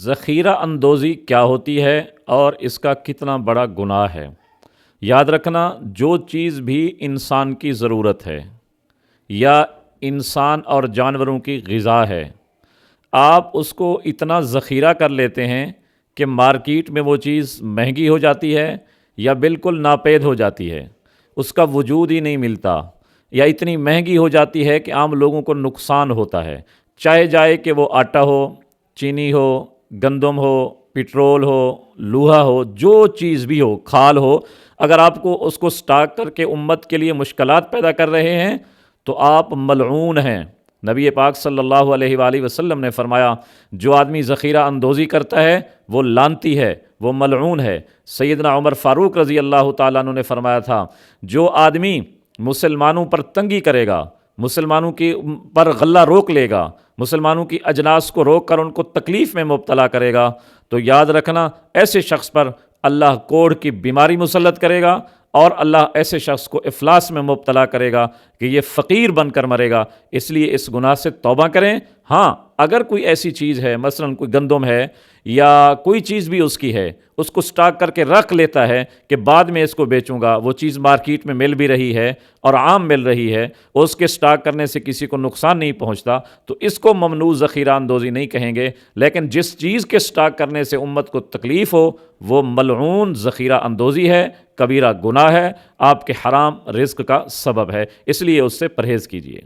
ذخیرہ اندوزی کیا ہوتی ہے اور اس کا کتنا بڑا گناہ ہے؟ یاد رکھنا، جو چیز بھی انسان کی ضرورت ہے یا انسان اور جانوروں کی غذا ہے، آپ اس کو اتنا ذخیرہ کر لیتے ہیں کہ مارکیٹ میں وہ چیز مہنگی ہو جاتی ہے یا بالکل ناپید ہو جاتی ہے، اس کا وجود ہی نہیں ملتا، یا اتنی مہنگی ہو جاتی ہے کہ عام لوگوں کو نقصان ہوتا ہے، چاہے جائے کہ وہ آٹا ہو، چینی ہو، گندم ہو، پٹرول ہو، لوہا ہو، جو چیز بھی ہو، کھال ہو، اگر آپ کو اس کو سٹاک کر کے امت کے لیے مشکلات پیدا کر رہے ہیں تو آپ ملعون ہیں۔ نبی پاک صلی اللہ علیہ وآلہ وسلم نے فرمایا، جو آدمی ذخیرہ اندوزی کرتا ہے وہ لعنتی ہے، وہ ملعون ہے۔ سیدنا عمر فاروق رضی اللہ تعالیٰ عنہ نے فرمایا تھا، جو آدمی مسلمانوں پر تنگی کرے گا، مسلمانوں کی پر غلہ روک لے گا، مسلمانوں کی اجناس کو روک کر ان کو تکلیف میں مبتلا کرے گا، تو یاد رکھنا ایسے شخص پر اللہ کوڑھ کی بیماری مسلط کرے گا، اور اللہ ایسے شخص کو افلاس میں مبتلا کرے گا کہ یہ فقیر بن کر مرے گا۔ اس لیے اس گناہ سے توبہ کریں۔ ہاں، اگر کوئی ایسی چیز ہے، مثلا کوئی گندم ہے یا کوئی چیز بھی اس کی ہے، اس کو سٹاک کر کے رکھ لیتا ہے کہ بعد میں اس کو بیچوں گا، وہ چیز مارکیٹ میں مل بھی رہی ہے اور عام مل رہی ہے، اس کے سٹاک کرنے سے کسی کو نقصان نہیں پہنچتا، تو اس کو ممنوع ذخیرہ اندوزی نہیں کہیں گے۔ لیکن جس چیز کے سٹاک کرنے سے امت کو تکلیف ہو، وہ ملعون ذخیرہ اندوزی ہے، کبیرہ گناہ ہے، آپ کے حرام رزق کا سبب ہے، اس لیے اس سے پرہیز کیجیے۔